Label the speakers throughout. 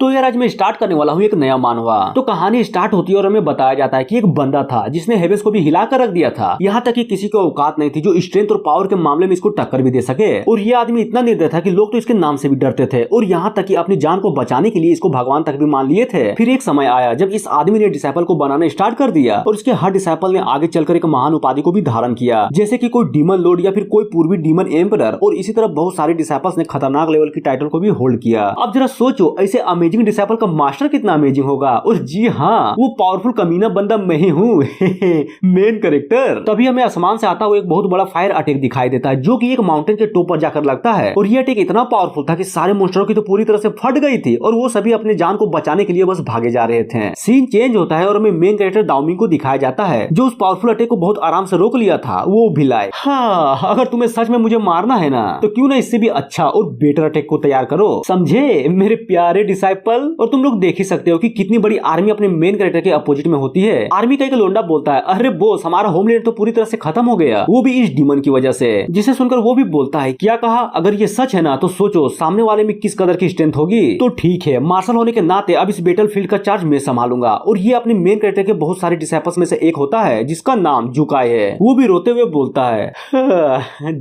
Speaker 1: तो यार आज मैं स्टार्ट करने वाला हूँ एक नया मानवा। तो कहानी स्टार्ट होती है और हमें बताया जाता है कि एक बंदा था जिसने हेवेस को भी हिला कर रख दिया था। यहाँ तक कि किसी को औकात नहीं थी जो स्ट्रेंथ और पावर के मामले में इसको टक्कर भी दे सके। और ये आदमी इतना निर्दय था कि लोग तो इसके नाम से भी डरते थे और यहाँ तक कि अपनी जान को बचाने के लिए इसको भगवान तक भी मान लिए थे। फिर एक समय आया जब इस आदमी ने डिसाइपल को बनाना स्टार्ट कर दिया और इसके हर डिसाइपल ने आगे चलकर एक महान उपाधि को भी धारण किया, जैसे कि कोई डीमन लॉर्ड या फिर कोई पूर्वी डीमन एम्परर। और इसी तरह बहुत सारे डिसाइपल्स ने खतरनाक लेवल की टाइटल को भी होल्ड किया। अब जरा सोचो ऐसे अमेजिंग डिसाइपल का मास्टर कितना अमेजिंग होगा। और जी हाँ, वो पावरफुल कमीना बंदा मैं ही हूँ मेन कैरेक्टर। तभी हमें आसमान से आता हुआ एक बहुत बड़ा फायर अटैक दिखाई देता है जो कि एक माउंटेन के टॉप पर जाकर लगता है। और ये अटैक इतना पावरफुल था कि सारे मॉन्स्टरों की तो पूरी तरह से फट गई थी और वो सभी अपने जान को बचाने के लिए बस भागे जा रहे थे। सीन चेंज होता है और हमें मेन कैरेक्टर दाओमिंग को दिखाया जाता है जो उस पावरफुल अटैक को बहुत आराम से रोक लिया था। वो भी लाए, हाँ अगर तुम्हें सच में मुझे मारना है ना तो क्यों ना इससे भी अच्छा और बेटर अटैक को तैयार करो, समझे मेरे प्यारे डिसाइपल। और तुम लोग देख ही सकते हो कि कितनी बड़ी आर्मी अपने मेन कैरेक्टर के अपोजिट में होती है। आर्मी का एक लोंडा बोलता है, अरे बॉस हमारा होमलैंड तो पूरी तरह से खत्म हो गया, वो भी इस डीमन की वजह से। जिसे सुनकर वो भी बोलता है, क्या कहा? अगर ये सच है ना तो सोचो सामने वाले में किस कदर की स्ट्रेंथ होगी। तो ठीक है, मार्शल होने के नाते अब इस बैटल फील्ड का चार्ज मैं संभालूंगा। और ये अपने मेन कैरेक्टर के बहुत सारे डिसाइपल्स में से एक होता है जिसका नाम जुकाई है। वो भी रोते हुए बोलता है,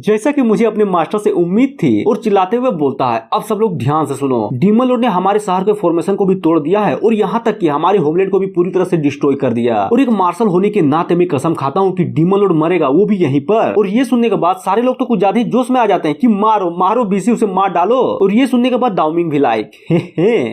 Speaker 1: जैसा कि मुझे अपने मास्टर से उम्मीद थी। और चिल्लाते हुए बोलता है, अब सब लोग ध्यान से सुनो, डीमन लॉर्ड ने हमारे शहर के फॉर्मेशन को भी तोड़ दिया है और यहाँ तक कि हमारे होमलैंड को भी पूरी तरह से डिस्ट्रॉय कर दिया। और एक मार्शल होने के नाते मैं कसम खाता हूँ कि डीमन लॉर्ड मरेगा, वो भी यहीं पर। और ये सुनने के बाद सारे लोग तो कुछ ज्यादा ही जोश में आ जाते हैं कि मारो मारो बीसी, उसे मार डालो। और ये सुनने के बाद दाओमिंग भी लाइक,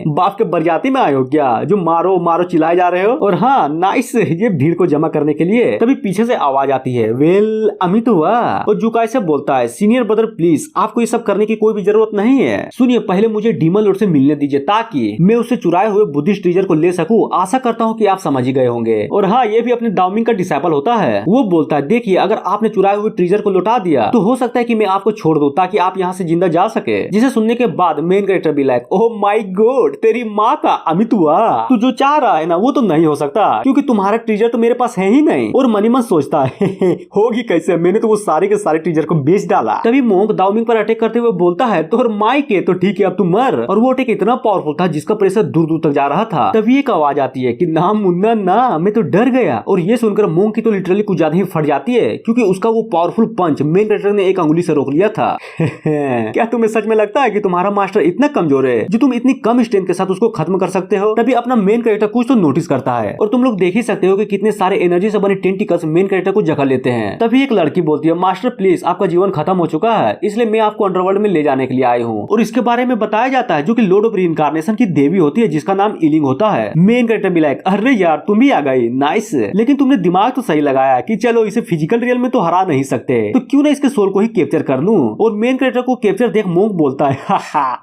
Speaker 1: बाप के बरजाती में आए हो क्या जो मारो मारो चिल्लाए जा रहे हो। और हाँ नाइस, ये भीड़ को जमा करने के लिए। तभी पीछे से आवाज आती है, वेल अमित हुआ। और जुकाई से बोलता है, सीनियर ब्रदर प्लीज आपको ये सब करने की कोई भी जरूरत नहीं है। सुनिए पहले मुझे डीमन लॉर्ड से मिलने दीजिए ताकि मैं उससे चुराए हुए बुद्धिस्ट ट्रीजर को ले सकूं। आशा करता हूँ कि आप समझ ही गए होंगे। और हाँ ये भी अपने दाओमिंग का डिसाइपल होता है। वो बोलता है, देखिए अगर आपने चुराए हुए ट्रीजर को लौटा दिया तो हो सकता है कि मैं आपको छोड़ दूं ताकि आप यहाँ से जिंदा जा सके। जिसे सुनने के बाद मेन कैरेक्टर भी लाइक, ओह माय गॉड तेरी माँ का अमित हुआ, तू जो चाह रहा है ना वो तो नहीं हो सकता क्योंकि तुम्हारा ट्रीजर तो मेरे पास है ही नहीं। और मनी मन सोचता है होगी कैसे, मैंने तो वो सारे के सारे ट्रीजर को बेच डाला। तभी मोंग दाओमिंग पर अटैक करते हुए बोलता है, तो माई के तो ठीक है अब तू मर। और वो अटैक इतना पावरफुल था जिसका प्रेशर दूर दूर तक जा रहा था। तभी एक आवाज आती है कि ना मुन्ना ना, मैं तो डर गया। और ये सुनकर मोंग की तो लिटरली कुछ ज्यादा ही फट जाती है क्योंकि उसका वो पावरफुल पंच मेन कैरेक्टर ने एक अंगुली से रोक लिया था। क्या तुम्हें सच में लगता है कि तुम्हारा मास्टर इतना कमजोर है जो तुम इतनी कम स्ट्रेंथ के साथ उसको खत्म कर सकते हो? तभी अपना मेन कैरेक्टर कुछ तो नोटिस करता है और तुम लोग देख ही सकते हो कि कितने सारे एनर्जी से बने टेंटिकल्स मेन कैरेक्टर को जकड़ लेते हैं। तभी एक लड़की बोलती है, मास्टर प्लीज आपका जीवन खत्म हो चुका है इसलिए मैं आपको अंडरवर्ल्ड में ले जाने के लिए आई हूँ। और इसके बारे में बताया जाता है जो कि लॉर्ड ऑफ रीइंकार्नेशन की देवी होती है जिसका नाम इलिंग होता है। मेन कैरेक्टर भी लाइक, अरे यार तुम भी आ गई, नाइस। लेकिन तुमने दिमाग तो सही लगाया कि चलो इसे फिजिकल रियल में तो हरा नहीं सकते तो क्यों ना इसके सोल को ही कैप्चर कर लूं। और मेन कैरेक्टर को कैप्चर देख मोंग बोलता है,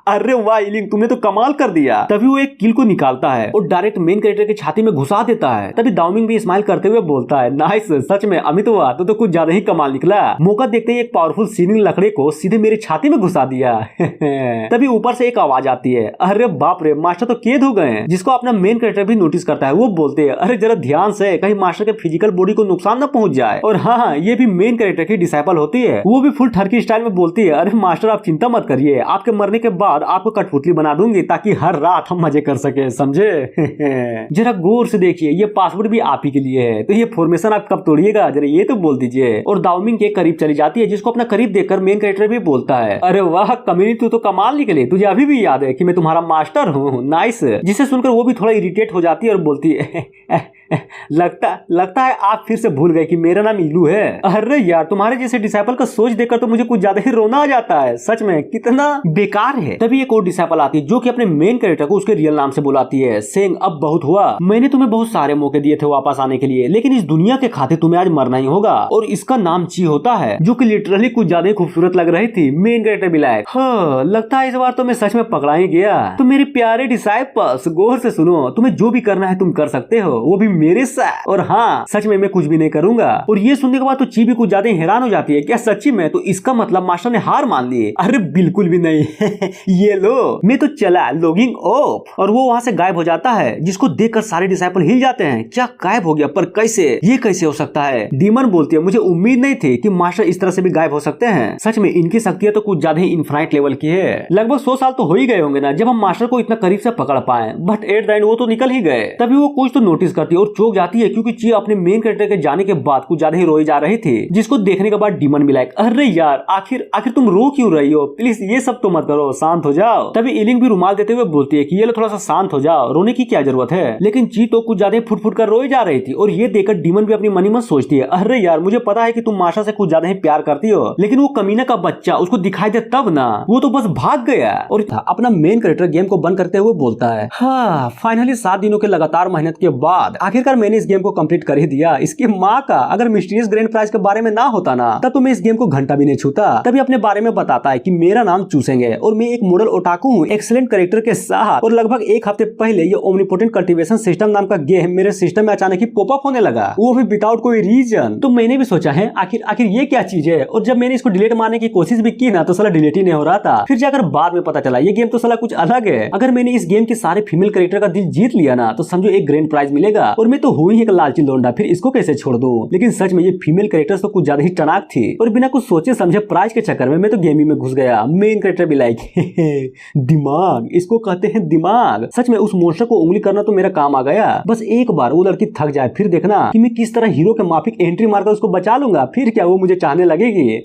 Speaker 1: अरे वाह इलिंग तुमने तो कमाल कर दिया। तभी वो एक किल को निकालता है और डायरेक्ट मेन कैरेक्टर की छाती में घुसा देता है। तभी दाओमिंग भी स्माइल करते हुए बोलता है, नाइस सच में अमित हुआ तो कुछ ज्यादा ही कमाल निकला। मौका देखते ही एक पावरफुल सीनिंग लकड़े को सीधे मेरी छाती में घुसा दिया। तभी ऊपर से एक आवाज आती है, अरे बाप रे मास्टर तो कैद हो गए। जिसको अपना मेन कैरेक्टर भी नोटिस करता है। वो बोलते हैं, अरे जरा ध्यान से कहीं मास्टर के फिजिकल बॉडी को नुकसान न पहुंच जाए। और हाँ ये भी मेन कैरेक्टर की डिसाइपल होती है। वो भी फुल ठरकी स्टाइल में बोलती है, अरे मास्टर आप चिंता मत करिए, आपके मरने के बाद आपको कठपुतली बना दूंगी ताकि हर रात हम मजे कर सके, समझे। जरा गौर से देखिए ये पासवर्ड भी आप ही के लिए है तो ये फॉर्मेशन आप कब तोड़िएगा जरा ये तो बोल दीजिए। और दाओमिंग के करीब चली जाती है जिसको अपना करीब देखकर मेन कैरेक्टर भी बोलता है, अरे वाह कम्युनिटी तू तो कमाल निकले, तुझे अभी भी याद है कि मैं तुम्हारा मास्टर हूँ, नाइस। जिसे सुनकर वो भी थोड़ा इरिटेट हो जाती है और बोलती है लगता है आप फिर से भूल गए कि मेरा नाम इलू है। अरे यार तुम्हारे जैसे डिसाइपल का सोच देखकर तो मुझे कुछ ज्यादा ही रोना आ जाता है, सच में कितना बेकार है। तभी एक और डिसाइपल आती है जो कि अपने मेन कैरेक्टर को उसके रियल नाम से बुलाती है, सेंग अब बहुत हुआ, मैंने तुम्हें बहुत सारे मौके दिए थे वापस आने के लिए लेकिन इस दुनिया के खाते तुम्हें आज मरना ही होगा। और इसका नाम ची होता है जो कि लिटरली कुछ ज्यादा ही खूबसूरत लग रही थी। मेन कैरेक्टर भी लायक, हाँ लगता है इस बार तो मैं सच में पकड़ा ही गया। तो मेरे प्यारे डिसाइपल्स गौर से सुनो, तुम्हें जो भी करना है तुम कर सकते हो, वो भी मेरे साथ, और हाँ सच में मैं कुछ भी नहीं करूंगा। और ये सुनने के बाद तो ची भी कुछ ज्यादा हैरान हो जाती है, क्या सच्ची में? तो इसका मतलब मास्टर ने हार मान ली? अरे बिल्कुल भी नहीं ये लो मैं तो चला, लॉगिंग ऑफ। और वो वहां से गायब हो जाता है, जिसको देखकर सारे डिसाइपल हिल जाते हैं। क्या गायब हो गया? पर कैसे? ये कैसे हो सकता है? डीमन बोलती है, मुझे उम्मीद नहीं थी कि मास्टर इस तरह से भी गायब हो सकते हैं। सच में इनकी शक्तियां तो कुछ ज्यादा ही इनफाइनाइट लेवल की है। लगभग 100 साल तो हो ही गए होंगे ना जब हम मास्टर को इतना करीब से पकड़ पाए, बट एट द एंड वो तो निकल ही गए। तभी वो कुछ तो नोटिस करती है और चौंक जाती है, क्योंकि ची अपने मेन कैरेक्टर के जाने के बाद कुछ ज्यादा ही रोई जा रही थी, जिसको देखने के बाद डीमन भी लाइक, अरे यार आखिर तुम रो क्यों रही हो? प्लीज ये सब तो मत करो, शांत हो जाओ। तभी इलिंग भी रुमाल देते हुए बोलती है कि ये लो थोड़ा सा शांत हो जाओ, रोने की क्या जरूरत है। लेकिन ची तो कुछ ज्यादा फुट फुट कर रोई जा रही थी, और ये देखकर डीमन भी अपनी मनी में सोचती है, अरे यार मुझे पता है कि तुम मास्टर से कुछ ज्यादा ही प्यार करती हो, लेकिन वो कमीना का बच्चा उसको दिखाई दे तब ना, वो तो बस भाग गया। और अपना मेन कैरेक्टर गेम को बंद करते हुए बोलता है, हाँ फाइनली 7 दिनों के लगातार मेहनत के बाद आखिरकार मैंने इस गेम को कंप्लीट कर ही दिया। इसकी माँ का, अगर मिस्टीरियस ग्रैंड प्राइज के बारे में ना होता ना, तब तो मैं इस गेम को घंटा भी नहीं छूता। तभी अपने बारे में बताता है कि मेरा नाम चूसेंगे और मैं एक मॉडल ओटाकू हूँ एक्सीलेंट कैरेक्टर के साथ। और लगभग एक हफ्ते पहले ये ओमनीपोटेंट कल्टीवेशन सिस्टम नाम का गेम मेरे सिस्टम में अचानक ही पॉपअप होने लगा, वो भी विदाउट कोई रीजन। तो मैंने भी सोचा है आखिर ये क्या चीज है, और जब मैंने इसको डिलीट मारने की कोशिश भी की ना, तो साला डिलीट ही नहीं हो रहा था। फिर जाकर बाद में पता चला ये गेम तो साला कुछ अलग है। अगर मैंने इस गेम के सारे फीमेल कैरेक्टर का दिल जीत लिया ना, तो समझो एक ग्रैंड प्राइज मिलेगा, और मैं तो हुई एक लालची लोंडा, फिर इसको कैसे छोड़ दूं। लेकिन सच में ये फीमेल कैरेक्टर्स तो कुछ ज्यादा ही टनाक थी, और बिना कुछ सोचे समझे प्राइज के चक्कर में मैं तो गेमिंग में घुस गया। मेन कैरेक्टर भी लाइक दिमाग, इसको कहते हैं दिमाग। सच में उस मॉन्स्टर को उंगली करना तो मेरा काम आ गया। बस एक बार वो लड़की थक जाए, फिर देखना कि मैं किस तरह हीरो के माफिक एंट्री मारकर उसको बचा लूंगा। फिर क्या वो मुझे चाहने लगेगी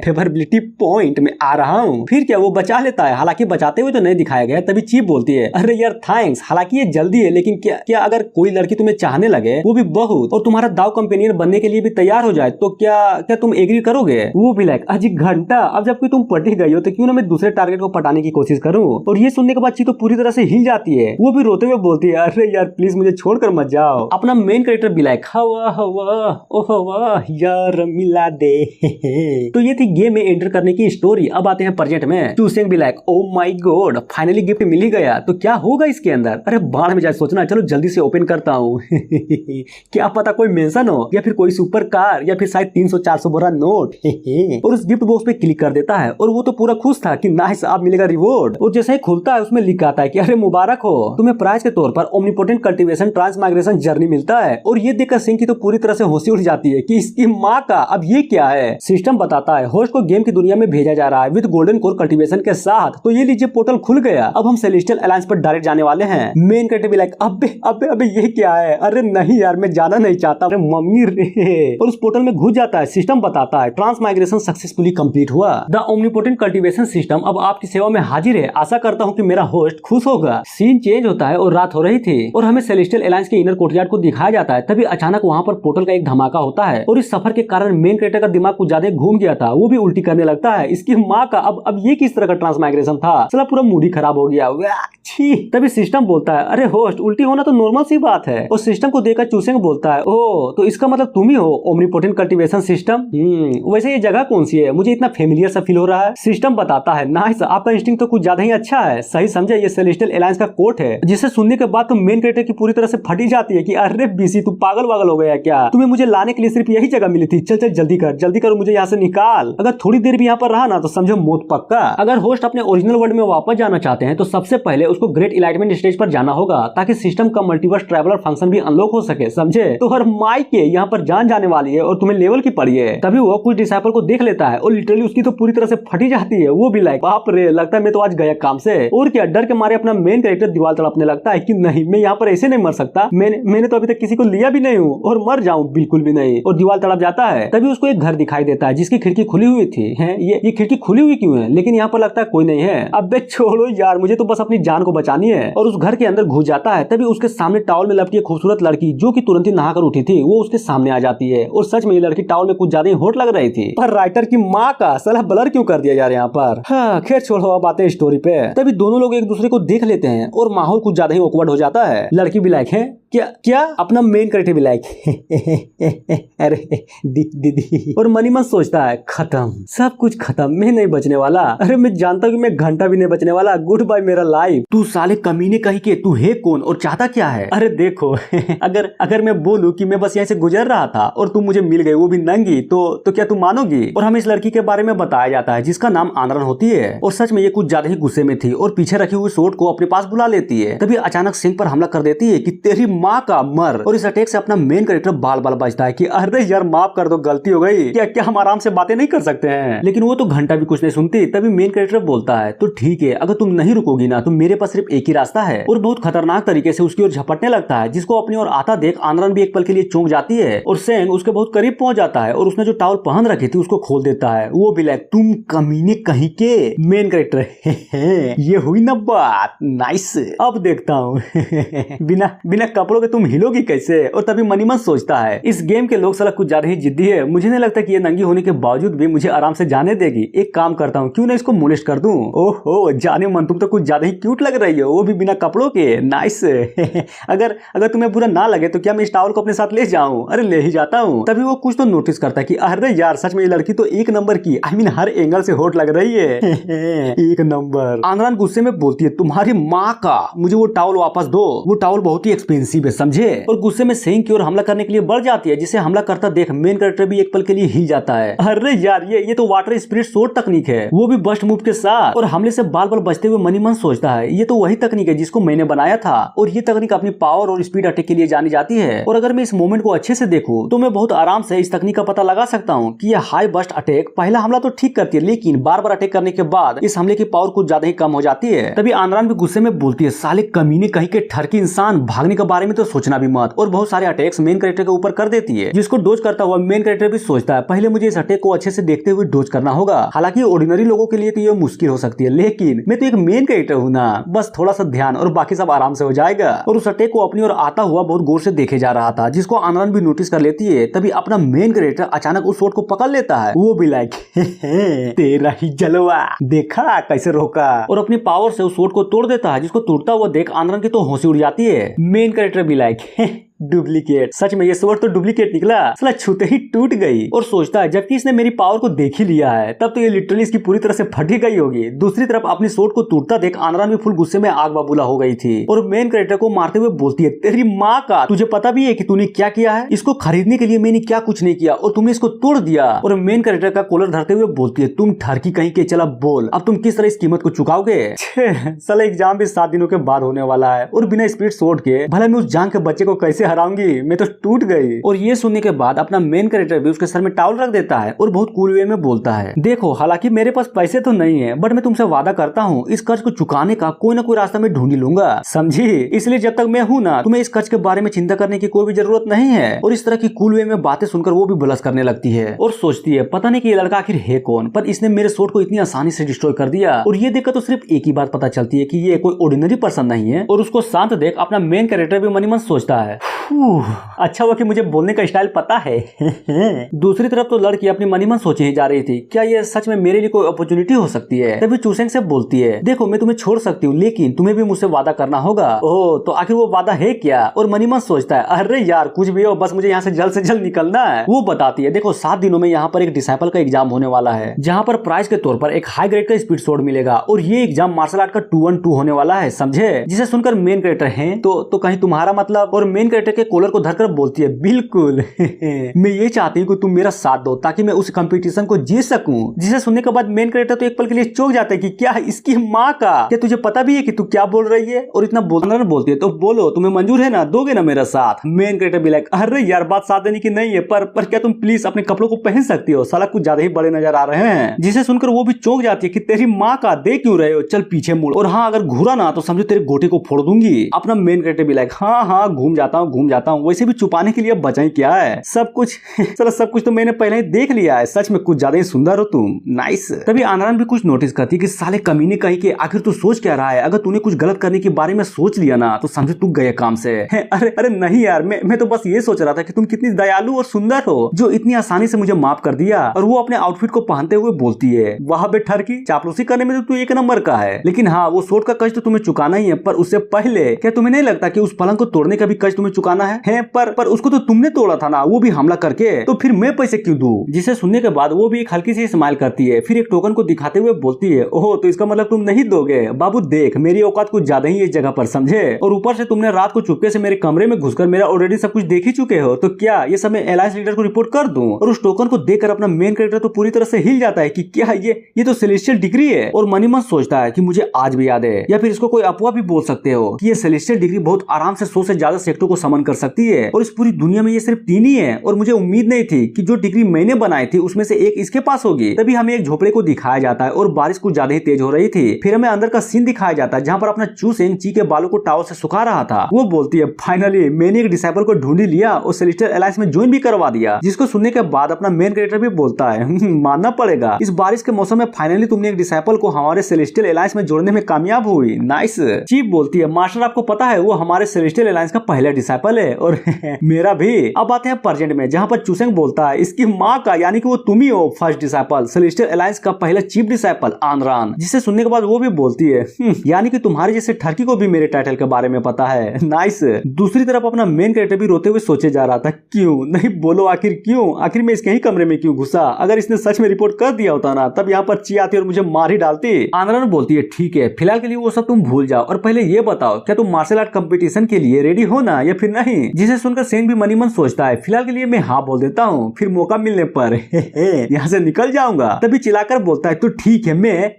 Speaker 1: फेवरेबिलिटी पॉइंट में आ रहा हूँ। फिर क्या वो बचा लेता है, हालांकि बचाते हुए तो नहीं दिखाया गया। तभी चीप बोलती है, अरे यार थैंक्स, हालांकि ये जल्दी है, लेकिन क्या अगर कोई लड़की तुम्हें चाहने लगे, वो भी बहुत, और तुम्हारा दाव कंपेनियन बनने के लिए भी तैयार हो जाए, तो क्या तुम एग्री करोगे? वो भी लाइक, अजी घंटा, अब जब कोई तुम पटी गई हो तो क्यों ना मैं दूसरे टारगेट को पटाने की कोशिश करूं। और ये सुनने के बाद ची तो पूरी तरह से हिल जाती है। वो भी रोते हुए बोलती है, अरे यार प्लीज मुझे छोड़कर मत जाओ। अपना मेन कैरेक्टर भी लाइक, हवा हवा ओ हवा यार मिला दे तो ये थी गेम में एंटर करने की स्टोरी। अब आते हैं प्रेजेंट में। चूसेंग भी like, oh my God finally gift मिल ही गया, तो क्या होगा इसके अंदर? अरे बाढ़ में जाए सोचना, चलो जल्दी से ओपन करता हूँ क्या पता कोई मेंशन हो, या फिर कोई सुपर कार, या फिर शायद 300-400 बोरा नोट और उस गिफ्ट बॉक्स पे क्लिक कर देता है, और वो तो पूरा खुश था कि नाइस आप मिलेगा रिवॉर्ड। और जैसे ही खुलता है उसमें लिखा आता है कि अरे मुबारक हो, तुम्हें प्राइज के तौर पर ओमनीपोटेंट कल्टीवेशन ट्रांसमाइग्रेशन जर्नी मिलता है। और ये देखकर सिंह की तो पूरी तरह से होशी उड़ जाती है कि इसकी माँ का, अब ये क्या है? सिस्टम बताता है होस्ट को गेम की दुनिया में भेजा जा रहा है विद गोल्डन कोर कल्टीवेशन के साथ। तो ये लीजिए पोर्टल खुल गया, अब हम सेलेस्टियल अलायंस पर डायरेक्ट जाने वाले हैं। मेन कैरेक्टर भी लाइक, अबे अबे अबे ये क्या है? अरे नहीं यार मैं जाना नहीं चाहता, अरे मम्मी रे। और उस पोर्टल में घुस जाता है। सिस्टम बताता है ट्रांसमाइग्रेशन सक्सेसफुली कंप्लीट हुआ, द ओमनीपोटेंट कल्टीवेशन सिस्टम अब आपकी सेवा में हाजिर है। आशा करता हूँ कि मेरा होस्ट खुश होगा। सीन चेंज होता है और रात हो रही थी, और हमें सेलेस्टियल अलायंस के इनर कोर्टयार्ड को दिखाया जाता है। तभी अचानक वहाँ पर पोर्टल का एक धमाका होता है, और इस सफर के कारण मेन कैरेक्टर का दिमाग कुछ ज्यादा घूम गया था, वो भी उल्टी करने लगता है। इसकी माँ का, अब ये किस तरह का ट्रांसमाइग्रेशन था? चला पूरा मूड ही खराब हो गया। तभी सिस्टम बोलता है, अरे होस्ट उल्टी होना तो नॉर्मल सी बात है। और सिस्टम को देखकर चूसेंग बोलता है, ओ तो इसका मतलब तुम ही हो ओमनीपोटेंट कल्टीवेशन सिस्टम। वैसे ये जगह कौन सी है? मुझे इतना फेमिलियर सा फील हो रहा है। सिस्टम बताता है, नाइस आपका इंस्टिंक्ट तो कुछ ज्यादा ही अच्छा है। सही समझे, ये सेलेस्टियल अलायंस का कोट है। जिसे सुनने के बाद तो मेन कैरेक्टर की पूरी तरह से फटी जाती है कि अरे बीसी तू पागल वागल हो गया क्या? तुम्हें मुझे लाने के लिए सिर्फ यही जगह मिली थी। चल चल जल्दी कर मुझे यहाँ से निकाल। अगर थोड़ी देर भी यहाँ पर रहा ना तो समझो मौत पक्का। अगर होस्ट अपने ओरिजिनल वर्ल्ड में वापस जाना चाहते हैं तो सबसे पहले उसको ग्रेट इलाइटमेंट स्टेज पर जाना होगा, ताकि सिस्टम का मल्टीवर्स ट्रैवलर फंक्शन भी अनलॉक हो सके। समझे? तो हर माई के यहाँ पर जान जाने वाली है और तुम्हें लेवल की पड़ी है। तभी वो कुछ डिसाइपल को देख लेता है और लिटरली उसकी तो पूरी तरह से फटी जाती है। वो भी लाइक, बाप रे लगता है मैं तो आज गया काम से। और क्या, डर के मारे अपना मेन कैरेक्टर दीवार तड़पने लगता है कि नहीं मैं यहाँ पर ऐसे नहीं मर सकता, मैंने तो अभी तक किसी को लिया भी नहीं हूँ और मर जाऊँ बिल्कुल भी नहीं। और दीवार तड़प जाता है। तभी उसको एक घर दिखाई देता है जिसकी खिड़की खुली हुई थी। है ये खिड़की खुली हुई क्यों है? लेकिन यहाँ पर लगता है कोई नहीं है। अबे छोड़ो यार, मुझे तो बस अपनी जान को बचानी है। और उस घर के अंदर घुस जाता है। तभी उसके सामने टॉवल में लपटी एक खूबसूरत लड़की, जो कि तुरंत ही नहाकर उठी थी, वो उसके सामने आ जाती है। और सच में ये लड़की टॉवल में कुछ ज्यादा ही हॉट लग रही थी। पर राइटर की माँ का साला ब्लर क्यों कर दिया जा रहा है यहाँ पर? हाँ खैर छोड़ो, अब आते हैं स्टोरी पे। तभी दोनों लोग एक दूसरे को देख लेते हैं और माहौल कुछ ज्यादा ही ऑकवर्ड हो जाता है। लड़की भी लाइक है, क्या क्या अपना मेन कैरेक्टर भी लाइक अरे दीदी और मनी मन सोचता है खत्म, सब कुछ खत्म, मैं नहीं बचने वाला। अरे मैं जानता हूँ कि मैं घंटा भी नहीं बचने वाला, गुड बाय मेरा लाइफ। तू साले कमीने कहीं के, तू है कौन और चाहता क्या है? अरे देखो अगर मैं बोलूं कि मैं बस यहाँ से गुजर रहा था और तुम मुझे मिल गई, वो भी नंगी, तो क्या तुम मानोगी? और हमें इस लड़की के बारे में बताया जाता है जिसका नाम आनरन होती है और सच में ये कुछ ज्यादा ही गुस्से में थी और पीछे रखी हुई सोट को अपने पास बुला लेती है। तभी अचानक सिंह पर हमला कर देती है कि तेरी माँ का मर। और इस अटैक से अपना मेन कैरेक्टर बाल बाल बचता है कि अरे यार माफ कर दो, गलती हो गई, क्या हम आराम से बातें नहीं कर सकते हैं? लेकिन वो तो घंटा भी कुछ नहीं सुनती। तभी मेन कैरेक्टर बोलता है तो ठीक है, अगर तुम नहीं रुकोगी ना तो मेरे पास सिर्फ एक ही रास्ता है। और बहुत खतरनाक तरीके से उसकी ओर झपटने लगता है, जिसको अपनी ओर आता देख आनरन भी एक पल के लिए चौंक जाती है और सेंग उसके बहुत करीब पहुंच जाता है और उसने जो टॉवल पहन रखी थी उसको खोल देता है। वो भी लाइक तुम कमीने कहीं के। मेन कैरेक्टर ये हुई ना बात, नाइस, अब देखता हूँ बिना कपड़ों के तुम हिलोगी कैसे? और तभी मनीमन सोचता है इस गेम के लोग साला कुछ ज्यादा ही जिद्दी है, मुझे नहीं लगता कि ये नंगी होने के बावजूद भी मुझे आराम से जाने देगी। एक काम करता हूँ, क्यों ना इसको मोलेस्ट कर दूं। ओहो जाने मन, तुम तो कुछ ज्यादा ही क्यूट लग रही हो, वो भी बिना कपड़ों के, नाइस अगर तुम्हें बुरा ना लगे तो क्या मैं इस टॉवल को अपने साथ ले जाऊं? अरे ले ही जाता हूँ। तभी वो कुछ तो नोटिस करता है कि अरे यार सच में ये लड़की तो एक नंबर की, आई मीन हर एंगल से हॉट लग रही है एक नंबर। आनरन गुस्से में बोलती है तुम्हारी माँ का, मुझे वो टॉवल वापस दो, वो टॉवल बहुत ही एक्सपेंसिव है समझे? और गुस्से में सेंग की ओर हमला करने के लिए बढ़ जाती है, जिसे हमला करता देख मेन कैरेक्टर भी एक पल के लिए हिल जाता है। अरे यार ये तो वाटर स्पिरिट शॉट तकनीक है, वो भी बस्ट मूव के साथ। और हमले से बाल बाल बचते हुए मनी मन सोचता है ये तो वही तकनीक है जिसको मैंने बनाया था और ये तकनीक अपनी पावर और स्पीड अटैक के लिए जानी जाती है। और अगर मैं इस मोमेंट को अच्छे से देखूं तो मैं बहुत आराम से इस तकनीक का पता लगा सकता हूँ कि ये हाई बस्ट अटैक पहला हमला तो ठीक करती है, लेकिन बार बार अटैक करने के बाद इस हमले की पावर कुछ ज्यादा ही कम हो जाती है। तभी आनरन भी गुस्से में बोलती है साले कमीने कहीं के ठरकी इंसान, भागने के बारे में तो सोचना भी मत। और बहुत सारे अटैक्स मेन कैरेक्टर के ऊपर कर देती है, जिसको डोज करता हुआ मेन कैरेक्टर भी सोचता है पहले मुझे इस अटैक को अच्छे से देखते हुए डोज करना होगा। हालांकि ऑर्डिनरी लोगों के लिए तो ये मुश्किल हो सकती है, लेकिन मैं तो एक मेन कैरेक्टर हूँ ना, बस थोड़ा सा ध्यान और बाकी सब आराम से हो जाएगा। और उस अटैक को अपनी ओर आता हुआ बहुत गौर से देखे जा रहा था, जिसको आनरन भी नोटिस कर लेती है। तभी अपना मेन कैरेक्टर अचानक उस शॉट को पकड़ लेता है, वो भी लाइक तेरा ही जलवा, देखा कैसे रोका, और अपनी पावर से उस शॉट को तोड़ देता है, जिसको टूटता हुआ देख आनरन की तो होशी उड़ जाती है। मेन कैरेक्टर भी लाइक डुप्लीकेट, सच में ये स्वord तो डुप्लीकेट निकला, साला छूते ही टूट गई। और सोचता है जबकि इसने मेरी पावर को देख ही लिया है तब तो ये लिटरली इसकी पूरी तरह से फट ही गई होगी। दूसरी तरफ अपनी स्वord को टूटता देख आनरन भी फुल गुस्से में आग बबूला हो गई थी और मेन कैरेक्टर को मारते हुए बोलती है तेरी माँ का, तुझे पता भी है कि तूने क्या किया है? इसको खरीदने के लिए मैंने क्या कुछ नहीं किया और तुमने इसको तोड़ दिया। और मेन कैरेक्टर का कॉलर धरते हुए बोलती है तुम ठरकी कहीं के, चला बोल अब तुम किस तरह इस कीमत को चुकाओगे? साला एग्जाम भी 7 दिनों के बाद होने वाला है और बिना स्पीड स्वॉर्ड के भला मैं उस जान के बच्चे को कैसे हराऊंगी, मैं तो टूट गई। और ये सुनने के बाद अपना मेन कैरेक्टर भी उसके सर में टॉवल रख देता है और बहुत कूल वे में बोलता है देखो हालांकि मेरे पास पैसे तो नहीं है, बट मैं तुमसे वादा करता हूँ इस कर्ज को चुकाने का कोई ना कोई रास्ता मैं ढूंढ लूंगा, समझी? इसलिए जब तक मैं हूँ ना तुम्हें इस कर्ज के बारे में चिंता करने की कोई भी जरूरत नहीं है। और इस तरह की कूल वे में बातें सुनकर वो भी बलस करने लगती है और सोचती है पता नहीं कि ये लड़का आखिर है कौन, पर इसने मेरे शॉट को इतनी आसानी से डिस्ट्रॉय कर दिया। और ये देखकर तो सिर्फ एक ही बात पता चलती है कि ये कोई ऑर्डिनरी पर्सन नहीं है। और उसको शांत देख अपना मेन कैरेक्टर भी मनी मन सोचता है अच्छा हुआ कि मुझे बोलने का स्टाइल पता है दूसरी तरफ तो लड़की अपनी मनी मन सोचे ही जा रही थी क्या ये सच में मेरे लिए कोई अपॉर्चुनिटी हो सकती है। तभी चूसेंग से बोलती है देखो मैं तुम्हें छोड़ सकती हूँ लेकिन तुम्हें भी मुझसे वादा करना होगा। ओह तो आखिर वो वादा है क्या? और मनी मन सोचता है अरे यार कुछ भी हो बस मुझे यहाँ से जल्द निकलना है। वो बताती है देखो 7 दिनों में यहाँ पर एक डिसाइपल का एग्जाम होने वाला है जहाँ पर प्राइज के तौर पर एक हाई ग्रेड का स्पीड स्वॉर्ड मिलेगा और ये एग्जाम मार्शल आर्ट का 2-on-2 होने वाला है, समझे? जिसे सुनकर मेन कैरेक्टर है तो कहीं तुम्हारा मतलब? और मेन कैरेक्टर के कॉलर को धरकर बोलती है बिल्कुल मैं ये चाहती हूँ कि तुम मेरा साथ दो ताकि मैं उस कंपटीशन को जीत सकूं। जिसे सुनने के बाद मेन कैरेक्टर तो एक पल के लिए चौंक जाता है कि क्या इसकी माँ का, क्या तुझे पता भी है कि तू क्या बोल रही है? और इतना बोलती है तो बोलो तुम्हें मंजूर है ना, दोगे ना मेरा साथ? मेन कैरेक्टर भी लाइक अरे यार बात साथ देने की नहीं है पर क्या तुम प्लीज अपने कपड़ों को पहन सकती हो, साला कुछ ज्यादा ही बड़े नजर आ रहे हैं। जिसे सुनकर वो भी चौंक जाती है कि तेरी माँ का, दे क्यों रहे हो, चल पीछे मुड़, और हाँ अगर घूरा ना तो समझो तेरे गोटे को फोड़ दूंगी। अपना मेन कैरेक्टर भी लाइक हाँ घूम
Speaker 2: बाथरूम जाता हूँ, वैसे भी छुपाने के लिए बचा ही क्या है, सब कुछ चलो सब कुछ तो मैंने पहले ही देख लिया है, सच में कुछ ज्यादा ही सुंदर हो तुम, नाइस। तभी आनरान भी कुछ नोटिस करती कि साले कमीने कहीं के आखिर तू सोच क्या रहा है, अगर तूने कुछ गलत करने के बारे में सोच लिया ना तो समझे तू गए काम से। अरे अरे नहीं यार, मैं तो बस ये सोच रहा था कि तुम कितनी दयालु और सुंदर हो जो इतनी आसानी से मुझे माफ कर दिया। और वो अपने आउटफिट को पहनते हुए बोलती है, वाह बे ठरकी, चापलूसी करने में तो तू एक नंबर का है, लेकिन हाँ वो सोट का कष्ट तुम्हें चुकाना ही है, पर उससे पहले क्या तुम्हें नहीं लगता कि उस पलंग को तोड़ने का भी कष्ट तुम्हें चुकाना है? पर उसको तो तुमने तोड़ा था ना, वो भी हमला करके, तो फिर मैं पैसे क्यों दूं? जिसे सुनने के बाद वो भी एक हल्की सी स्माइल करती है, फिर एक टोकन को दिखाते हुए बोलती है, ओह तो इसका मतलब तुम नहीं दोगे? बाबू देख, मेरी औकात कुछ ज्यादा ही इस जगह पर, समझे? और ऊपर से तुमने रात को चुपके से मेरे कमरे में घुसकर मेरा ऑलरेडी सब कुछ देख ही चुके हो, तो क्या ये सब मैं एलायंस लीडर को रिपोर्ट कर दूं? और उस टोकन को देखकर अपना मेन कैरेक्टर तो पूरी तरह से हिल जाता है कि क्या ये तो सेलेस्टियल डिग्री है। और मनी मन सोचता है कि मुझे आज भी याद है, या फिर इसको कोई अफवाह भी बोल सकते हो कि ये सेलेस्टियल डिग्री बहुत आराम से 100 से ज्यादा सेक्टों को समन कर सकती है, और इस पूरी दुनिया में ये सिर्फ 3 ही है। और मुझे उम्मीद नहीं थी कि जो डिग्री मैंने बनाई थी उसमें से एक इसके पास होगी। तभी हमें एक झोपड़े को दिखाया जाता है और बारिश कुछ ज्यादा ही तेज हो रही थी। फिर हमें अंदर का सीन दिखाया जाता है जहाँ पर अपना चूसेंग ची के बालों को टावल से सुखा रहा था। वो बोलती है, फाइनली मैंने एक डिसाइपल को ढूंढ लिया और सेलेस्टियल एलायंस में ज्वाइन भी करवा दिया। जिसको सुनने के बाद अपना मेन कैरेक्टर भी बोलता है, मानना पड़ेगा, इस बारिश के मौसम में फाइनली तुमने एक डिसाइपल को हमारे सेलेस्टियल एलायंस में जोड़ने में कामयाब हुई, नाइस। चीफ बोलती है, मास्टर आपको पता है वो हमारे सेलेस्टियल एलायंस का पहला डिसाइपल है, और मेरा भी। अब आते हैं प्रेजेंट में, जहाँ पर चूसेंग बोलता है, इसकी माँ का यानी कि वो तुम ही हो फर्स्ट डिसाइपल, सेलेस्टियल एलायंस का पहला चीफ डिसाइपल आनरान। जिसे सुनने के बाद वो भी बोलती है, यानी कि तुम्हारे जैसे ठरकी को भी मेरे टाइटल के बारे में पता है, नाइस। दूसरी तरफ अपना मेन कैरेक्टर भी रोते हुए सोचे जा रहा था, क्यों नहीं बोलो, आखिर क्यों, आखिर मैं इसके ही कमरे में क्यों घुसा? अगर इसने सच में रिपोर्ट कर दिया होता ना, तब यहाँ पर ची आती और मुझे मार ही डालती। आनरान बोलती है, ठीक है फिलहाल के लिए वो सब तुम भूल जाओ, और पहले ये बताओ क्या तुम मार्शल आर्ट कंपटीशन के लिए रेडी हो ना, या फिर नहीं? जिसे सुनकर सेन भी मनी मन सोचता है, फिलहाल के लिए मैं हाँ बोल देता हूँ, फिर मौका मिलने पर यहाँ से निकल जाऊंगा। तभी चिल्लाकर बोलता है, तो ठीक है मैं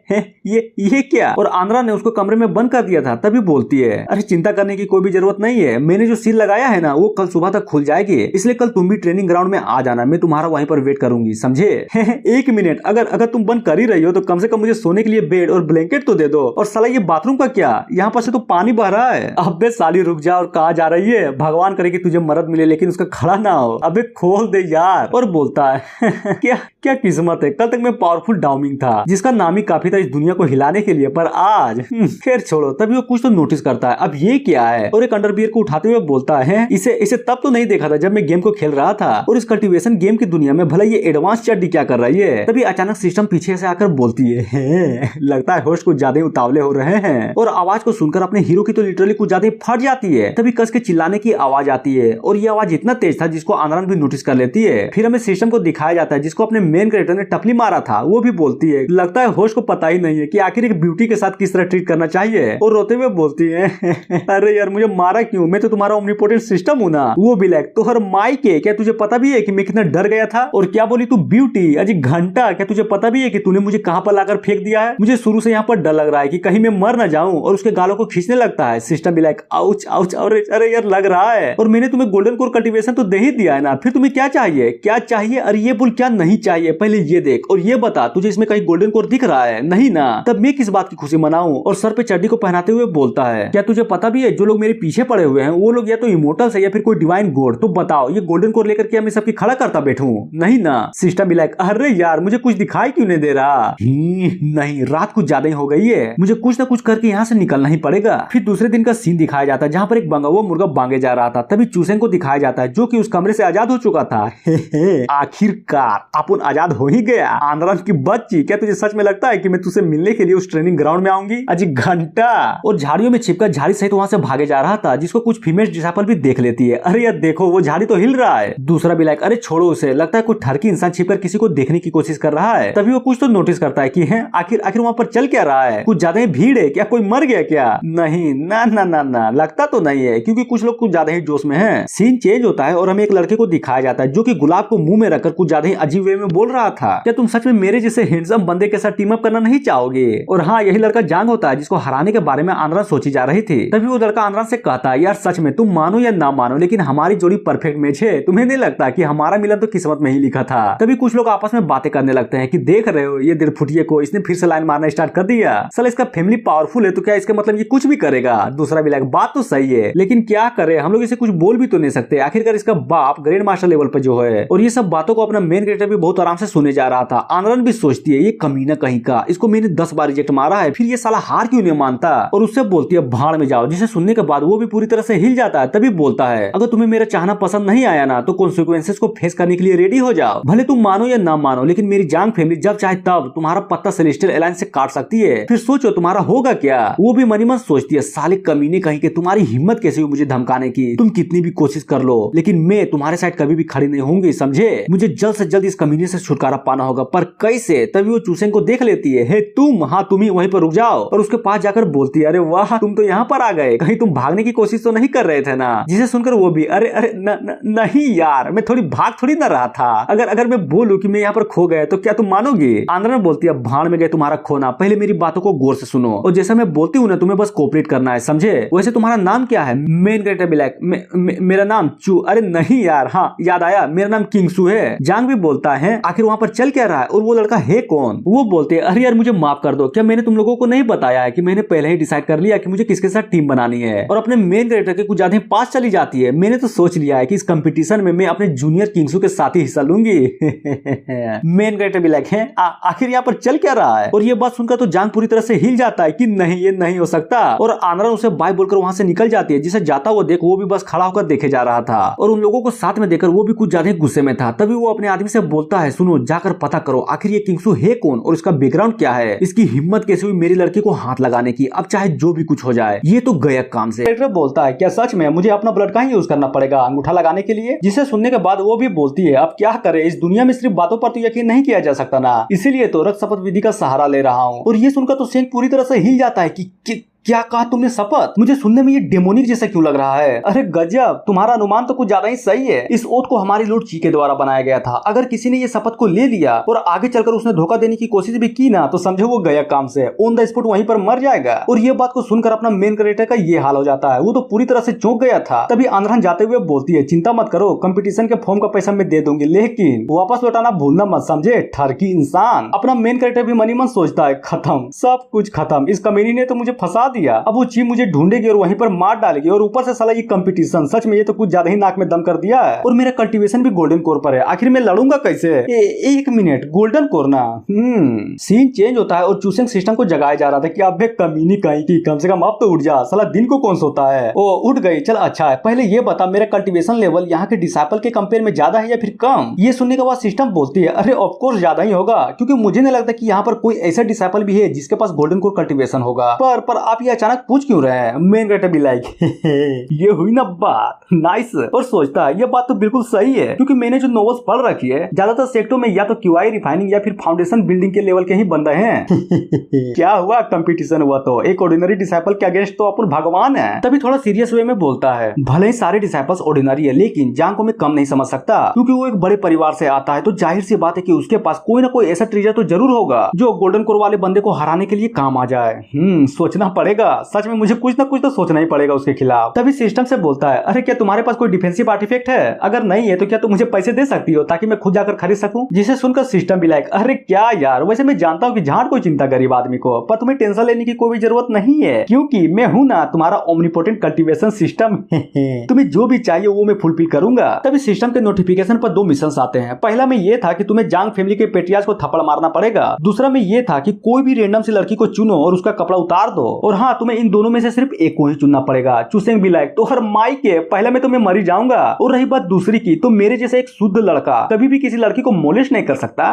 Speaker 2: ये क्या? और आंद्रा ने उसको कमरे में बंद कर दिया था। तभी बोलती है, अरे चिंता करने की कोई भी जरूरत नहीं है, मैंने जो सील लगाया है ना वो कल सुबह तक खुल जाएगी, इसलिए कल तुम भी ट्रेनिंग ग्राउंड में आ जाना, मैं तुम्हारा वहीं पर वेट करूंगी, समझे? 1 मिनट, अगर तुम बंद कर ही रही हो तो कम से कम मुझे सोने के लिए बेड और ब्लैंकेट तो दे दो। और साला ये बाथरूम का क्या, यहाँ पर से तो पानी बह रहा है। अबे साली रुक जा, और कहाँ जा रही है? भगवान करे कि तुझे मदद मिले लेकिन उसका खड़ा ना हो, अबे खोल दे यार। और बोलता है क्या किस्मत है, कल तक मैं पावरफुल डाउमिंग था जिसका नाम ही काफी था इस दुनिया को हिलाने के लिए, पर आज खैर छोड़ो। तभी वो कुछ तो नोटिस करता है, अब ये क्या है, और एक अंडरवियर को उठाते हुए बोलता है, इसे तब तो नहीं देखा था जब मैं गेम को खेल रहा था, और इस कल्टीवेशन गेम की दुनिया में भला ये एडवांस चड्डी क्या कर रही है? तभी अचानक सिस्टम पीछे से आकर बोलती है, लगता है होस्ट कुछ ज्यादा उतावले हो रहे हैं। और आवाज को सुनकर अपने हीरो की तो लिटरली कुछ ज्यादा फट जाती है। तभी कस के चिल्लाने की आवाज आती है, और ये आवाज इतना तेज था जिसको आनरान भी नोटिस कर लेती है। फिर हमें सिस्टम को दिखाया जाता है जिसको अपने मेन कैरेक्टर ने टपली मारा था। वो भी बोलती है, लगता है होस्ट को पता ही नहीं है कि आखिर एक ब्यूटी के साथ किस तरह ट्रीट करना चाहिए। और रोते हुए बोलती है, अरे यार मुझे मारा क्यों, मैं तो तुम्हारा ओमनीपोटेंट सिस्टम हूं ना। वो भी लाइक तो हर माई के, क्या तुझे पता भी है कि मैं कितना डर गया था? और क्या बोली तू ब्यूटी, अजी घंटा, क्या तुझे पता भी है कि तूने मुझे कहां पर लाकर फेंक दिया है? मुझे शुरू से यहाँ पर डर लग रहा है कि कहीं मैं मर न जाऊं। और उसके गालों को खींचने लगता है। सिस्टम भी लाइक आउच आउच, अरे यार लग रहा है। और मैंने तुम्हें गोल्डन कोर कल्टीवेशन तो दे ही दिया है ना, फिर तुम्हें क्या चाहिए? क्या चाहिए? अरे ये बोल क्या नहीं चाहिए, पहले ये देख और ये बता, तुझे इसमें कहीं गोल्डन कोर दिख रहा है? नहीं ना, तब मैं किस बात की खुशी मनाऊं? और सर पे चड्डी को पहनाते हुए बोलता है, क्या तुझे पता भी है जो लोग मेरे पीछे पड़े हुए हैं वो लोग या तो इमोर्टल्स है या फिर कोई डिवाइन गॉड, तो बताओ ये गोल्डन कोर लेकर क्या मैं सबकी खड़ा करता बैठूं? नहीं ना। सिस्टम भी लाइक, अरे यार मुझे कुछ दिखाई क्यों नहीं दे रहा? नहीं, रात कुछ ज्यादा ही हो गई है, मुझे कुछ न कुछ करके यहाँ से निकलना ही पड़ेगा। फिर दूसरे दिन का सीन दिखाया जाता है जहाँ पर एक बंगा हुआ मुर्गा बांगे जा रहा था। तभी चूसेंग को दिखाया जाता है जो कि उस कमरे से आजाद हो चुका था। आखिरकार अपन आजाद हो ही गया। आनरान की बच्ची, क्या तुझे सच में लगता है कि मैं तुझसे मिलने के लिए उस ट्रेनिंग ग्राउंड में आऊंगी? अजी घंटा। और झाड़ियों में छिपकर झाड़ी सहित वहां से भागे जा रहा था, जिसको कुछ फीमेल डिसाइपल भी देख लेती है। अरे यार देखो वो झाड़ी तो हिल रहा है। दूसरा भी लाइक, अरे छोड़ो उसे, लगता है कुछ ठरकी इंसान छिपकर किसी को देखने की कोशिश कर रहा है। तभी वो कुछ तो नोटिस करता है कि है आखिर वहां पर चल क्या रहा है, कुछ ज्यादा ही भीड़ है क्या, कोई मर गया क्या? नहीं ना ना ना ना, लगता तो नहीं है, क्योंकि कुछ लोग कुछ ज्यादा ही जोश में हैं। सीन चेंज होता है और हमें एक लड़के को दिखाया जाता है जो कि गुलाब को मुंह में रखकर कुछ ज्यादा ही अजीब वे में बोल रहा था, क्या तुम सच में मेरे जैसे हैंडसम बंदे के साथ टीम अप करना नहीं चाहोगे? और हाँ, यही लड़का जांग होता है जिसको हराने के बारे में आनरान सोची जा रही थी। तभी वो लड़का आनरान से कहता है, यार सच में तुम मानो या ना मानो लेकिन हमारी जोड़ी परफेक्ट मैच है, तुम्हें नहीं लगता कि हमारा मिलन तो किस्मत में ही लिखा था? तभी कुछ लोग आपस में बातें करने लगते हैं कि देख रहे हो ये 1.5 फुटिये को इसने फिर से लाइन मारना स्टार्ट कर दिया, साला इसका फैमिली पावरफुल है तो क्या इसका मतलब ये कुछ भी करेगा? दूसरा भी लाइक, बात तो सही है लेकिन क्या करे, हम लोग लोग इसे कुछ बोल भी तो नहीं सकते। आखिरकार इसका बाप ग्रैंड मास्टर लेवल पे जो है, और ये सब बातों को अपना मेन कैरेक्टर भी बहुत आराम से सुने जा रहा था। आनरन भी सोचती है ये कमीना कहीं का, इसको मैंने 10 बार रिजेक्ट मारा है, फिर ये साला हार क्यों नहीं मानता, और उससे बोलती है भाड़ में जाओ। जिसे सुनने के बाद वो भी पूरी तरह से हिल जाता है। तभी बोलता है अगर तुम्हें मेरा चाहना पसंद नहीं आया ना तो कॉन्सिक्वेंसेस को फेस करने के लिए रेडी हो जाओ। भले तुम मानो या ना मानो, लेकिन मेरी जांग फैमिली जब चाहे तब तुम्हारा पत्ता सेलेस्टियल अलायंस से काट सकती है। फिर सोचो तुम्हारा होगा क्या। वो भी मनी मन सोचती है साले कमीने कहीं के, तुम्हारी हिम्मत कैसे हुई मुझे धमकाने की, तुम कितनी भी कोशिश कर लो लेकिन मैं तुम्हारे साइड कभी भी खड़ी नहीं होंगी, समझे। मुझे जल्द से जल्द इस कमीने से छुटकारा पाना होगा, पर कैसे। तभी वो चूसेंग को देख लेती है। हे तुम, हाँ तुम ही वहीं पर रुक जाओ, और उसके पास जाकर बोलती है अरे वाह तुम तो यहाँ पर आ गए, कहीं तुम भागने की कोशिश तो नहीं कर रहे थे ना। जिसे सुनकर वो भी अरे अरे नहीं यार, मैं भाग थोड़ी ना रहा था। अगर मैं बोलूं कि मैं यहाँ पर खो गया तो क्या तुम मानोगे। आंद्रा बोलती है भाड़ में गए तुम्हारा खोना, पहले मेरी बातों को गौर से सुनो, और जैसा मैं बोलती हूँ ना तुम्हें बस कोऑपरेट करना है, समझे। वैसे तुम्हारा नाम क्या है। मेन कैरेक्टर ब्लैक, मेरा नाम चू। अरे नहीं यार, हाँ याद आया, मेरा नाम किंगसू है। जांग भी बोलता है आखिर वहाँ पर चल क्या रहा है, और वो लड़का है कौन। वो बोलते हैं अरे यार मुझे माफ कर दो, क्या मैंने तुम लोगों को नहीं बताया है कि मैंने पहले ही डिसाइड कर लिया कि मुझे किसके साथ टीम बनानी है, और अपने मेन कैरेक्टर के कुछ ज्यादा पास चली जाती है। मैंने तो सोच लिया है कि इस कंपटीशन में मैं अपने जूनियर किंगसू के साथ ही हिस्सा लूंगी। मेन कैरेक्टर ब्लैक है आखिर यहाँ पर चल क्या रहा है। और ये बात सुनकर तो जांग पूरी तरह से हिल जाता है कि नहीं ये नहीं हो सकता, और आनरन उसे बाय बोलकर वहां से निकल जाती है। जिसे जाता हुआ देख वो भी बस खड़ा होकर देखे जा रहा था, और उन लोगों को साथ में देखकर वो भी कुछ ज्यादा गुस्से में था। तभी वो अपने आदमी से बोलता है सुनो जाकर पता करो आखिर ये किंगसू है कौन और इसका बैकग्राउंड क्या है, इसकी हिम्मत कैसे हुई मेरी लड़की को हाथ लगाने की, अब चाहे जो भी कुछ हो जाए ये तो गया काम से। कैरेक्टर बोलता है क्या सच में मुझे अपना ब्लड का ही यूज करना पड़ेगा अंगूठा लगाने के लिए। जिसे सुनने के बाद वो भी बोलती है अब क्या करे, इस दुनिया में सिर्फ बातों पर तो यकीन नहीं किया जा सकता ना, इसीलिए तो रक्त शपथ विधि का सहारा ले रहा हूँ। और ये सुनकर तो सेंग पूरी तरह से हिल जाता है कि क्या कहा तुमने शपथ, मुझे सुनने में ये डेमोनिक जैसा क्यों लग रहा है। अरे गजब, तुम्हारा अनुमान तो कुछ ज्यादा ही सही है। इस ओथ को हमारी लॉर्ड ची के द्वारा बनाया गया था। अगर किसी ने ये शपथ को ले लिया और आगे चलकर उसने धोखा देने की कोशिश भी की ना तो समझो वो गया काम से, ऑन द स्पॉट वहीं पर मर जाएगा। और ये बात को सुनकर अपना मेन कैरेक्टर का ये हाल हो जाता है, वो तो पूरी तरह से चौंक गया था। तभी आंद्रन जाते हुए बोलती है चिंता मत करो, कंपटीशन के फॉर्म का पैसा मैं दे दूंगी, लेकिन वापस लौटाना भूलना मत, समझे ठरकी इंसान। अपना मेन कैरेक्टर भी मनी मन सोचता है खत्म, सब कुछ खत्म, इस कमीनी ने तो मुझे फंसा दिया। अब वो ची मुझे ढूंढेगी और वहीं पर मार डालेगी, और ऊपर से साला ये कंपटीशन, सच में ये तो कुछ ज्यादा ही नाक में दम कर दिया है। और मेरा कल्टीवेशन भी गोल्डन कोर पर है, आखिर मैं लड़ूंगा कैसे। एक मिनट, गोल्डन कोर ना। सीन चेंज होता है और चूसिंग सिस्टम को जगाया जा रहा था कि अब कमीनी कहीं की, कम से कम अब तो उठ जा, साला दिन को कौन सोता है। ओ उठ गई, चल अच्छा है। पहले ये बता मेरा कल्टीवेशन लेवल यहाँ के डिसाइपल के कंपेयर में ज्यादा है या फिर कम। ये सुनने के बाद सिस्टम बोलती है अरे ऑफ कोर्स ज्यादा ही होगा, क्योंकि मुझे नहीं लगता कि यहाँ पर कोई ऐसा डिसाइपल भी है जिसके पास गोल्डन कोर कल्टीवेशन होगा। पर आप ये अचानक पूछ क्यों रहे हैं। मेन कैरेक्टर भी लाइक ये हुई ना बात, नाइस। और सोचता है ये बात तो बिल्कुल सही है, क्योंकि मैंने जो नॉवेल्स पढ़ रखी है ज्यादातर सेक्टरों में या तो क्यूआई रिफाइनिंग या फिर फाउंडेशन बिल्डिंग के लेवल के ही बंदे हैं। क्या हुआ, कंपटीशन हुआ तो एक ऑर्डिनरी डिसाइपल के अगेंस्ट तो अपन भगवान है। तभी थोड़ा सीरियस वे में बोलता है भले ही सारे डिसाइपल्स ऑर्डिनरी है, लेकिन जांग को मैं कम नहीं समझ सकता, क्योंकि वो एक बड़े परिवार से आता है, तो जाहिर सी बात है कि उसके पास कोई ना कोई ऐसा ट्रीजर तो जरूर होगा जो गोल्डन कोर वाले बंदे को हराने के लिए काम आ जाए। सोचना पड़ेगा, सच में मुझे कुछ ना कुछ तो सोचना ही पड़ेगा उसके खिलाफ। तभी सिस्टम से बोलता है अरे क्या तुम्हारे पास कोई डिफेंसिव आर्टिफैक्ट है, अगर नहीं है तो क्या तुम मुझे पैसे दे सकती हो ताकि मैं खुद जाकर खरीद सकूं। जिसे सुनकर सिस्टम भी लाइक अरे क्या यार, वैसे मैं जानता हूँ कि झाड़ कोई चिंता गरीब आदमी को, पर तुम्हें टेंशन लेने की कोई जरूरत नहीं है, क्योंकि मैं हूँ ना तुम्हारा ओमनीपोटेंट कल्टीवेशन सिस्टम। तुम्हें जो भी चाहिए वो मैं फुलफिल करूंगा। तभी सिस्टम के नोटिफिकेशन पर 2 मिशन आते हैं। पहला में ये था कि तुम्हें जांग फैमिली के पेट्रियाज को थप्पड़ मारना पड़ेगा। दूसरा में ये था कि कोई भी रेंडम सी लड़की को चुनो और उसका कपड़ा उतार दो, और हाँ तुम्हें इन दोनों में से सिर्फ एक को ही चुनना पड़ेगा। चूसेंग भी लाइक तो हर माई के पहले में तो मैं मरी जाऊंगा, और रही बात दूसरी की तो मेरे जैसे एक शुद्ध लड़का कभी भी किसी लड़की को मोलेस्ट नहीं कर सकता,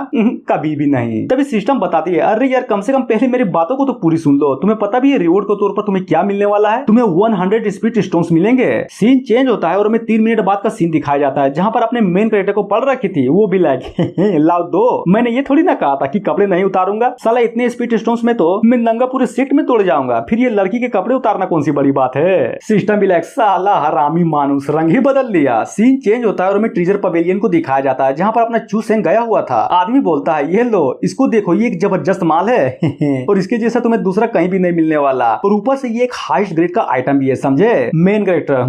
Speaker 2: कभी भी नहीं। तभी सिस्टम बताती है अरे यार कम से कम पहले मेरी बातों को तो पूरी सुन लो, तुम्हें पता भी है रिवॉर्ड के तौर पर तुम्हें क्या मिलने वाला है, तुम्हें 100 स्पिरिट स्टोन्स मिलेंगे। सीन चेंज होता है और हमें 3 मिनट बाद का सीन दिखाया जाता है जहां पर अपने मेन कैरेक्टर को पढ़ रखी थी, वो भी लाइक लाओ दो, मैंने ये थोड़ी ना कहा था कि कपड़े नहीं उतारूंगा, साला इतने स्पिरिट स्टोन्स में तो मैं नंगा पूरे सेट में तोड़ जाऊंगा, फिर ये लड़की के कपड़े उतारना कौन सी बड़ी बात है। सिस्टम भी लाइक साला हरामी मानुस, रंग ही बदल लिया। सीन चेंज होता है और हमें ट्रेजर पवेलियन को दिखाया जाता है जहां पर अपना चूसेंग गया हुआ था। आदमी बोलता है ये लो इसको देखो, ये एक जबरदस्त माल है और इसके जैसा तुम्हें दूसरा कहीं भी नहीं मिलने वाला, और ऊपर से ये एक हाईएस्ट ग्रेड का आइटम भी है, समझे। मेन कैरेक्टर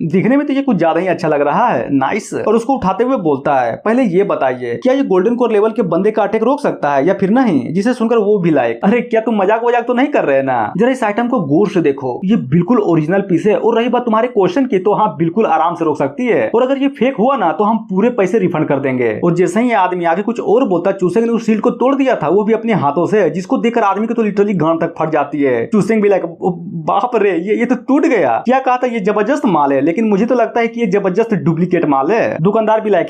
Speaker 2: दिखने में तो ये कुछ ज्यादा ही अच्छा लग रहा है, नाइस। और उसको उठाते हुए बोलता है पहले ये बताइए क्या ये गोल्डन कोर लेवल के बंदे का अटैक रोक सकता है या फिर नहीं। जिसे सुनकर वो भी लाइक अरे क्या तुम मजाक वजाक तो नहीं कर रहे ना, जरा जरा इस आइटम को गौर से देखो, ये बिल्कुल ओरिजिनल पीस है। और रही बात तुम्हारे क्वेश्चन की, तो हाँ बिल्कुल आराम से रोक सकती है, और अगर ये फेक हुआ ना तो हम पूरे पैसे रिफंड कर देंगे। और जैसे ही आदमी आगे कुछ और बोलता, चूसेंग ने उस सील को तोड़ दिया था, वो भी अपने हाथों से, जिसको देखकर आदमी को तो लिटरली गांड तक फट जाती है। चूसेंग भी लाइक बाप रे, ये तो टूट गया। क्या कहा था, ये जबरदस्त माल है, लेकिन मुझे तो लगता है कि ये जबरदस्त डुप्लीकेट माल है। दुकानदार भी लाइक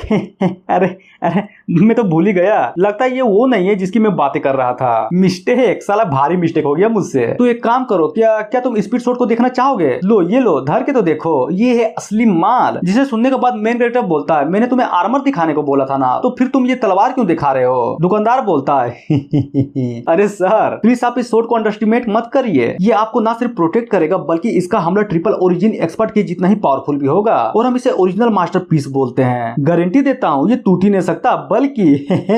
Speaker 2: अरे अरे मैं तो भूल ही गया, लगता है ये वो नहीं है जिसकी मैं बातें कर रहा था। मिस्टेक, साला भारी मिस्टेक हो गया मुझसे। तो एक काम करो, क्या तुम स्पीड शॉट को देखना चाहोगे? लो ये लो, धर के तो देखो, ये है असली माल। जिसे सुनने के बाद मेन कैरेक्टर बोलता है, मैंने तुम्हें आर्मर दिखाने को बोला था ना, तो फिर तुम ये तलवार क्यों दिखा रहे हो? दुकानदार बोलता है अरे सर प्लीज आप इस शॉट को अंडरएस्टिमेट मत करिए, ये आपको ना सिर्फ प्रोटेक्ट करेगा बल्कि इसका हमला ट्रिपल ओरिजिन एक्सपर्ट के जितना ही पावरफुल भी होगा। और हम इसे ओरिजिनल मास्टरपीस बोलते हैं। गारंटी देता हूँ ये टूट ही नहीं सकता, बल्कि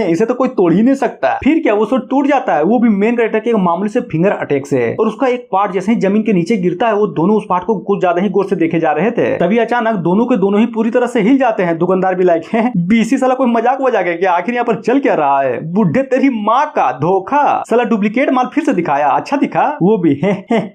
Speaker 2: इसे तो कोई तोड़ ही नहीं सकता। फिर क्या, वो शॉट टूट जाता है, वो भी मेन कैरेक्टर के एक मामूली से फिंगर अटैक से। और उसका एक पार्ट जैसे ही जमीन के नीचे गिरता है, वो दोनों उस पार्ट को कुछ ज्यादा ही गौर से देखे जा रहे थे। तभी अचानक दोनों के दोनों ही पूरी तरह से हिल जाते हैं। दुकानदार भी लाइक है, बीसी साला कोई मजाक वजाक है क्या? आखिर यहाँ पर चल क्या रहा है? बुढ़े तेरी माँ का धोखा, साला डुप्लीकेट माल फिर से दिखाया, अच्छा दिखा वो भी है।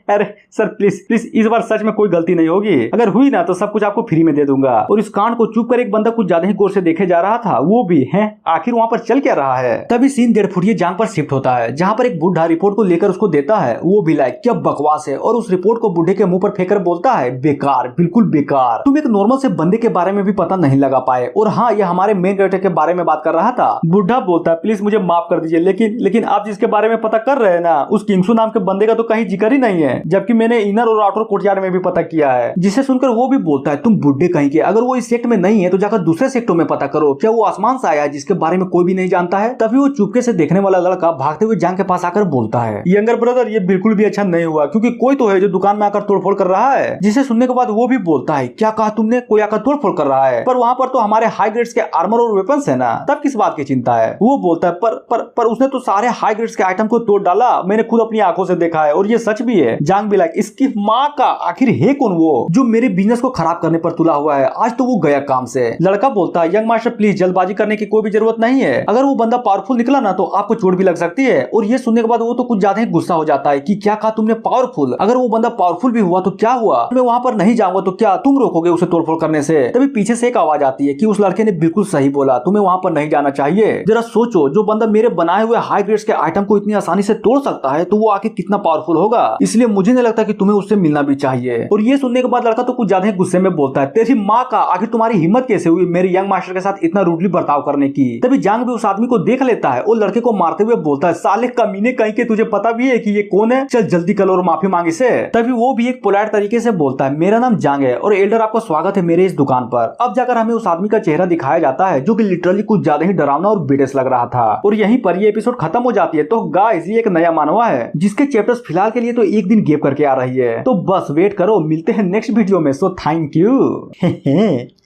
Speaker 2: अरे सर प्लीज प्लीज इस बार सच में कोई गलती नहीं होगी, अगर हुई ना तो सब कुछ आपको फ्री में दे दूंगा। और इस कांड को चुप कर एक बंदा कुछ ज्यादा ही गौर से देखे जा रहा था, वो भी है आखिर वहाँ पर चल क्या रहा है। तभी सीन 1.5 फुटिए जांग पर शिफ्ट होता है, जहाँ पर एक बुढ़ा रिपोर्ट को लेकर उसको देता है। वो भी लाइक क्या बकवास है, और उस रिपोर्ट को बुढ़े के मुंह पर फेंकर बोलता है, बेकार, बिल्कुल बेकार, तुम एक नॉर्मल से बंदे के बारे में भी पता नहीं लगा पाए। और हाँ, ये हमारे मेन कैरेक्टर के बारे में बात कर रहा था। बुढ़ा बोलता है, प्लीज मुझे माफ कर दीजिए, लेकिन आप जिसके बारे में पता कर रहे हैं ना, उस किंगसू नाम के बंदे का तो कहीं जिक्र ही नहीं है, जबकि मैंने इनर और आउटर कोर्टयार्ड में भी पता किया है। जिसे सुनकर वो भी बोलता है, तुम बुढ़े कहीं के, अगर वो इस सेक्ट में नहीं है तो जाकर दूसरे सेक्टों में पता करो, क्या वो आसमान से आया है जिसके बारे में कोई भी नहीं जानता है? तभी वो चुपके से देखने वाला लड़का भागते हुए जांग के पास आकर बोलता है, यंगर ब्रदर ये बिल्कुल भी अच्छा नहीं हुआ, क्योंकि कोई तो है जो दुकान में आकर तोड़फोड़ कर रहा है। जिसे सुनने के बाद वो भी बोलता है, क्या कहा तुमने, कोई आकर तोड़फोड़ कर रहा है? पर वहाँ पर तो हमारे हाई ग्रेड्स के आर्मर और वेपन्स है ना, तब किस बात की चिंता है? वो बोलता है, पर उसने तो सारे हाई ग्रेड्स के आइटम को तोड़ डाला, मैंने खुद अपनी आंखों से देखा है, और ये सच भी है। जांग भी लाइक, इसकी माँ का, आखिर है कौन वो जो मेरे बिजनेस को खराब करने पर तुला हुआ है? आज तो वो गया काम से। लड़का बोलता है, यंग मास्टर प्लीज जल्दबाजी करने की कोई भी जरूरत नहीं है, अगर वो बंदा पावरफुल निकला ना तो आपको चोट भी लग सकती है। और ये सुनने के बाद वो तो कुछ ज्यादा ही गुस्सा हो जाता है कि क्या कहा तुमने पावरफुल, अगर वो बंदा पावरफुल भी हुआ तो क्या हुआ, मैं वहां पर नहीं जाऊंगा तो क्या तुम रोकोगे उसे तोड़फोड़ करने से? तभी पीछे से एक आवाज आती है कि उस लड़के ने बिल्कुल सही बोला, तुम्हें वहां पर नहीं जाना चाहिए। जरा सोचो, जो बंदा मेरे बनाए हुए हाई ग्रेड्स के आइटम को इतनी आसानी से तोड़ सकता है तो वो आखिर कितना पावरफुल होगा, इसलिए मुझे नहीं लगता कि तुम्हें उससे मिलना भी चाहिए। और ये सुनने के बाद लड़का तो कुछ ज्यादा ही गुस्से में बोलता है, तेरी माँ का, आखिर तुम्हारी हिम्मत कैसे हुई मेरे यंग मास्टर के साथ इतना रूडली बर्ताव करने की? तभी जांग भी उस आदमी को देख लेता है और लड़के को मारते हुए बोलता है, साले कमीने कहीं के, तुझे पता भी है कि ये कौन है? चल जल्दी कर और माफी मांग इसे। तभी वो भी एक पोलाइट तरीके से बोलता है, मेरा नाम जांग है और एल्डर आपका स्वागत है मेरे इस दुकान पर। अब जाकर हमें उस आदमी का चेहरा दिखाया जाता है जो कि लिटरली कुछ ज्यादा ही डरावना और बेडस लग रहा था। और यहीं पर ये एपिसोड खत्म हो जाती है। तो गाइस, ये एक नया मानवा है जिसके चैप्टर्स फिलहाल के लिए तो एक दिन गैप करके आ रही है, तो बस वेट करो, मिलते हैं नेक्स्ट वीडियो में। So thank you.